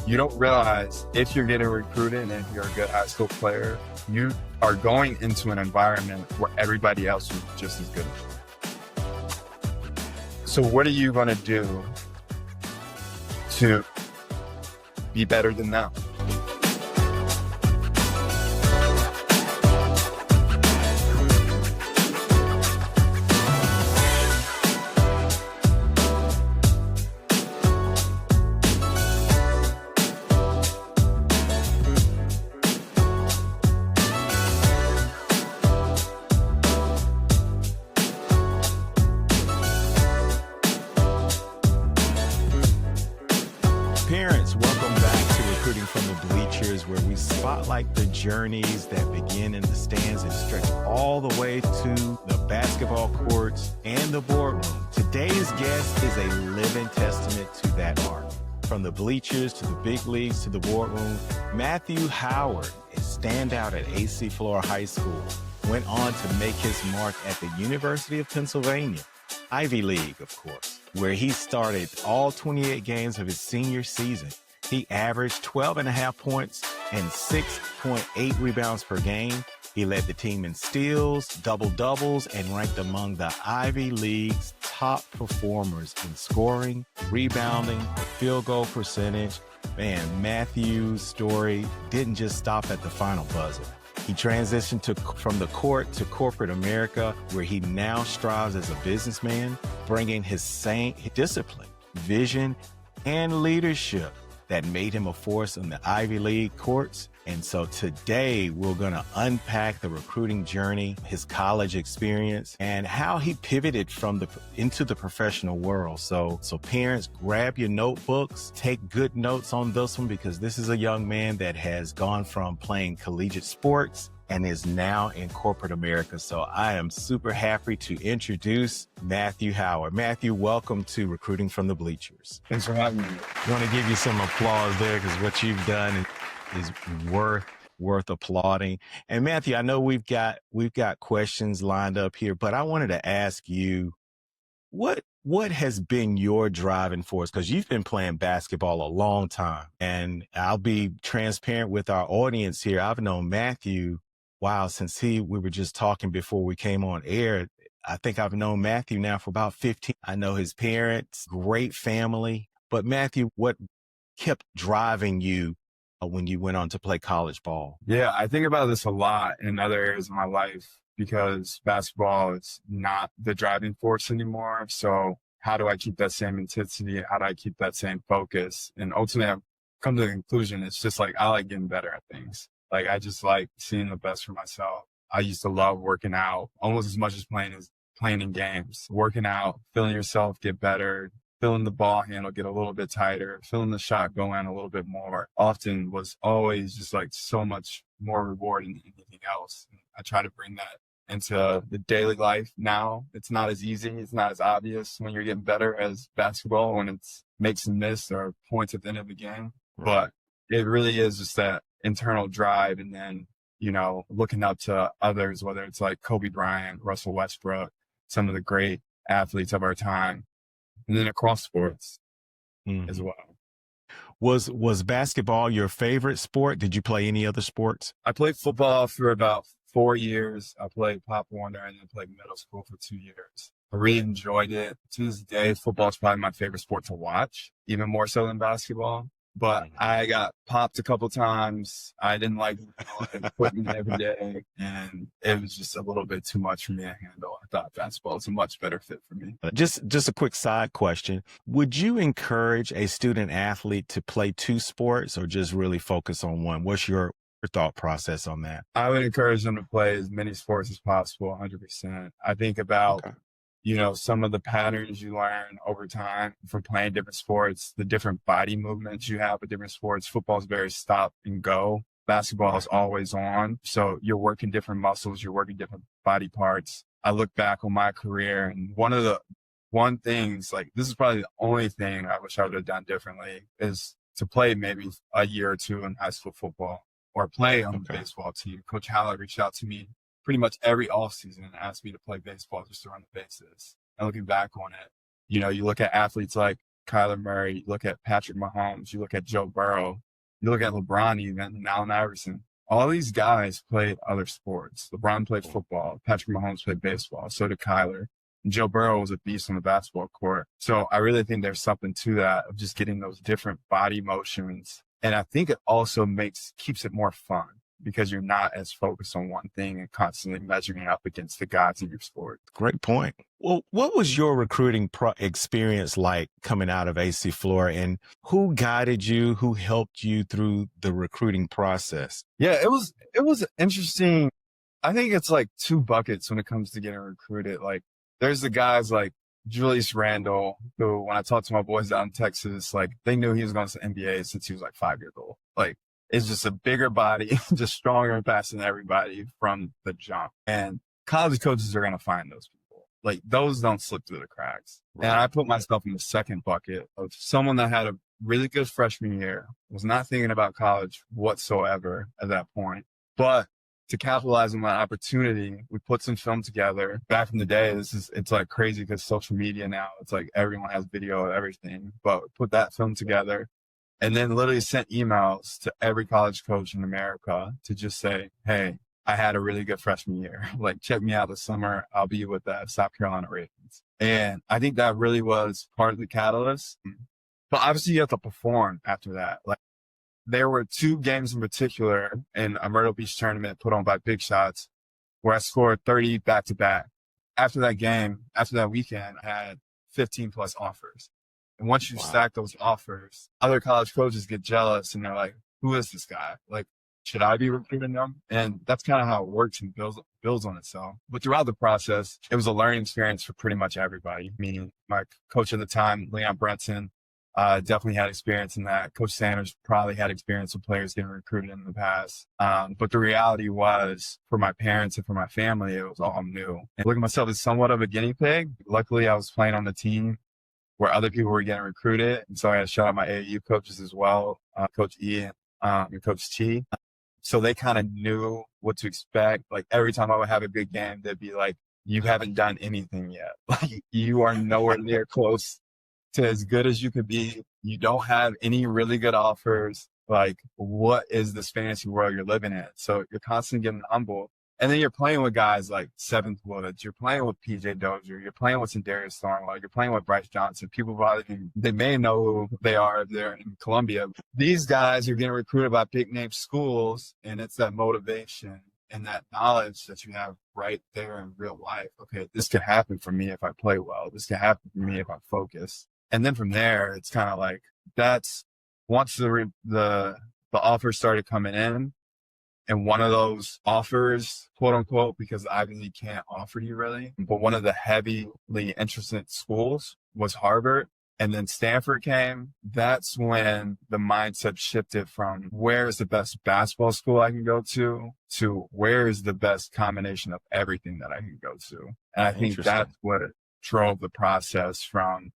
You don't realize if you're getting recruited and if you're a good high school player, you are going into an environment where everybody else is just as good. So what are you going to do to be better than them? Parents, welcome back to Recruiting from the Bleachers, where we spotlight the journeys that begin in the stands and stretch all the way to the basketball courts and the boardroom. Today's guest is a living testament to that art. From the bleachers to the big leagues to the boardroom, Matthew Howard, a standout at AC Flora High School, went on to make his mark at the University of Pennsylvania, Ivy League, of course, where he started all 28 games of his senior season. He averaged 12.5 points and 6.8 rebounds per game. He led the team in steals, double-doubles, and ranked among the Ivy League's top performers in scoring, rebounding, field goal percentage. Man, Matthew's story didn't just stop at the final buzzer. He transitioned from the court to corporate America, where he now strives as a businessman, bringing his same discipline, vision, and leadership that made him a force in the Ivy League courts. And so today we're going to unpack the recruiting journey, his college experience, and how he pivoted into the professional world. So parents, grab your notebooks, take good notes on this one, because this is a young man that has gone from playing collegiate sports and is now in corporate America. So I am super happy to introduce Matthew Howard. Matthew, welcome to Recruiting from the Bleachers. Thanks for having me. I want to give you some applause there, because what you've done is worth applauding. And Matthew, I know we've got questions lined up here, but I wanted to ask you, what has been your driving force? Because you've been playing basketball a long time, and I'll be transparent with our audience here. I've known Matthew, since we were just talking before we came on air. I think I've known Matthew now for about 15. I know his parents, great family. But Matthew, what kept driving you when you went on to play college ball? Yeah, I think about this a lot in other areas of my life, because basketball is not the driving force anymore. So how do I keep that same intensity? How do I keep that same focus? And ultimately, I've come to the conclusion, it's just like, I like getting better at things. Like, I just like seeing the best for myself. I used to love working out almost as much as playing in games. Working out, feeling yourself get better, feeling the ball handle get a little bit tighter, feeling the shot go in a little bit more often was always just like so much more rewarding than anything else. And I try to bring that into the daily life now. It's not as easy. It's not as obvious when you're getting better as basketball, when it's makes and miss or points at the end of the game. But it really is just that internal drive. And then, looking up to others, whether it's like Kobe Bryant, Russell Westbrook, some of the great athletes of our time, and then across sports as well. Was basketball your favorite sport? Did you play any other sports? I played football for about 4 years. I played Pop Warner and then played middle school for 2 years. I really enjoyed it. To this day, football is probably my favorite sport to watch, even more so than basketball. But I got popped a couple times. I didn't like equipment every day, and it was just a little bit too much for me to handle. I thought basketball was a much better fit for me. Just a quick side question. Would you encourage a student athlete to play two sports or just really focus on one? What's your thought process on that? I would encourage them to play as many sports as possible, 100%. I think about some of the patterns you learn over time from playing different sports, the different body movements you have with different sports. Football is very stop and go. Basketball is always on. So you're working different muscles, you're working different body parts. I look back on my career, and one things, like, this is probably the only thing I wish I would have done differently, is to play maybe a year or two in high school football or play on the baseball team. Coach Howard reached out to me pretty much every offseason and asked me to play baseball just to run the bases. And looking back on it, you look at athletes like Kyler Murray, you look at Patrick Mahomes, you look at Joe Burrow, you look at LeBron even, and Allen Iverson. All these guys played other sports. LeBron played football. Patrick Mahomes played baseball. So did Kyler. And Joe Burrow was a beast on the basketball court. So I really think there's something to that of just getting those different body motions. And I think it also keeps it more fun because you're not as focused on one thing and constantly measuring up against the guys in your sport. Great point. Well, what was your recruiting experience like coming out of AC Flora, and who guided you, who helped you through the recruiting process? Yeah, it was interesting. I think it's like two buckets when it comes to getting recruited. Like there's the guys like Julius Randle, who when I talked to my boys out in Texas, like they knew he was going to the NBA since he was like 5 years old. Like it's just a bigger body, just stronger and faster than everybody from the jump. And college coaches are going to find those people. Like those don't slip through the cracks. Right. And I put myself in the second bucket of someone that had a really good freshman year, was not thinking about college whatsoever at that point, but to capitalize on that opportunity, we put some film together. Back in the day, it's like crazy because social media now, it's like everyone has video of everything, but we put that film together and then literally sent emails to every college coach in America to just say, hey, I had a really good freshman year. Like, check me out this summer. I'll be with the South Carolina Ravens. And I think that really was part of the catalyst. But obviously you have to perform after that. Like, there were 2 games in particular in a Myrtle Beach tournament put on by Big Shots where I scored 30 back to back. After that game, after that weekend, I had 15 plus offers. And once you stack those offers, other college coaches get jealous and they're like, who is this guy? Like, should I be recruiting them? And that's kind of how it works and builds on itself. But throughout the process, it was a learning experience for pretty much everybody. Meaning my coach at the time, Leon Brunson, definitely had experience in that. Coach Sanders probably had experience with players getting recruited in the past. But the reality was, for my parents and for my family, it was all new. And look at myself as somewhat of a guinea pig. Luckily, I was playing on the team where other people were getting recruited. And so I had to shout out my AAU coaches as well, Coach E and Coach T. So they kind of knew what to expect. Like every time I would have a good game, they'd be like, you haven't done anything yet. Like you are nowhere near close to as good as you could be. You don't have any really good offers. Like, what is this fantasy world you're living in? So you're constantly getting humble. And then you're playing with guys like Seventh Woods. You're playing with PJ Dozier. You're playing with Darius Thornwell. You're playing with Bryce Johnson. People probably, they may know who they are if they're in Columbia. These guys are getting recruited by big name schools, and it's that motivation and that knowledge that you have right there in real life. Okay, this could happen for me if I play well. This could happen for me if I focus. And then from there, it's kind of like that's once the offers started coming in, and one of those offers, quote unquote, because obviously can't offer you really, but one of the heavily interested schools was Harvard. And then Stanford came. That's when the mindset shifted from where is the best basketball school I can go to where is the best combination of everything that I can go to. And I think that's what drove the process from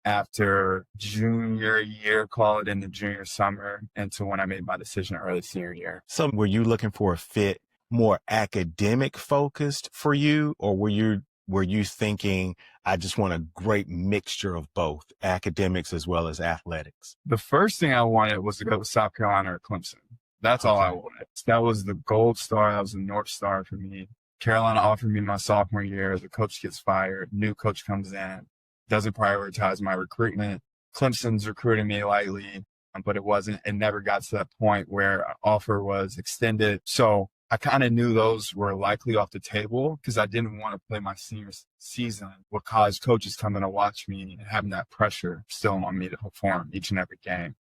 after junior year, call it in the junior summer, into when I made my decision early senior year. So were you looking for a fit more academic focused for you, or were you thinking, I just want a great mixture of both academics as well as athletics? The first thing I wanted was to go to South Carolina or Clemson. That's all I wanted. That was the gold star. That was the North Star for me. Carolina offered me my sophomore year. The coach gets fired. New coach comes in. Doesn't prioritize my recruitment. Clemson's recruiting me lightly, but it never got to that point where an offer was extended. So I kind of knew those were likely off the table because I didn't want to play my senior season with college coaches coming to watch me and having that pressure still on me to perform each and every game.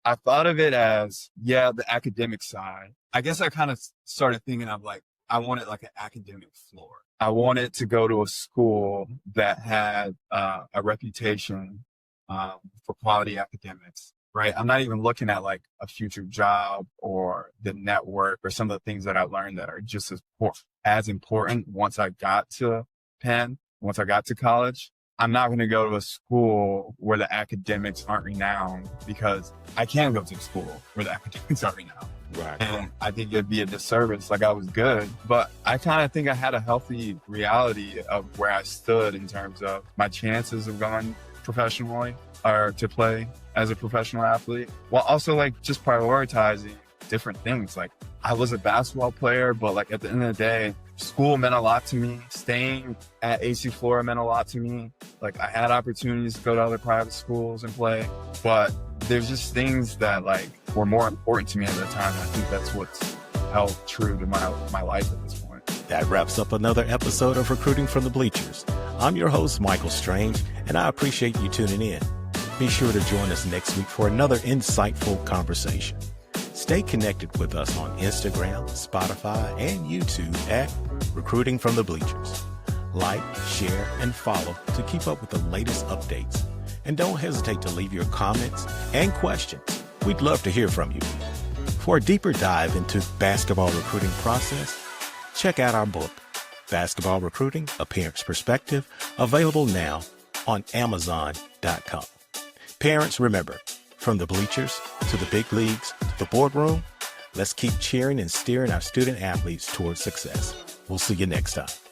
I thought of it as, the academic side. I guess I kind of started thinking of like, I wanted like an academic floor. I wanted to go to a school that had a reputation for quality academics, right? I'm not even looking at like a future job or the network or some of the things that I learned that are just as important once I got to Penn, once I got to college. I'm not going to go to a school where the academics aren't renowned because I can go to a school where the academics are renowned. Right. And I think it'd be a disservice. Like I was good, but I kind of think I had a healthy reality of where I stood in terms of my chances of going professionally or to play as a professional athlete, while also like just prioritizing different things. Like I was a basketball player, but like at the end of the day, school meant a lot to me. Staying at AC Flora meant a lot to me. Like I had opportunities to go to other private schools and play, but there's just things that like were more important to me at the time. And I think that's what's held true to my life at this point. That wraps up another episode of Recruiting from the Bleachers. I'm your host, Michael Strange, and I appreciate you tuning in. Be sure to join us next week for another insightful conversation. Stay connected with us on Instagram, Spotify, and YouTube at Recruiting from the Bleachers. Like, share, and follow to keep up with the latest updates. And don't hesitate to leave your comments and questions. We'd love to hear from you. For a deeper dive into basketball recruiting process, check out our book, Basketball Recruiting, A Parent's Perspective, available now on Amazon.com. Parents, remember, from the bleachers to the big leagues to the boardroom, let's keep cheering and steering our student athletes towards success. We'll see you next time.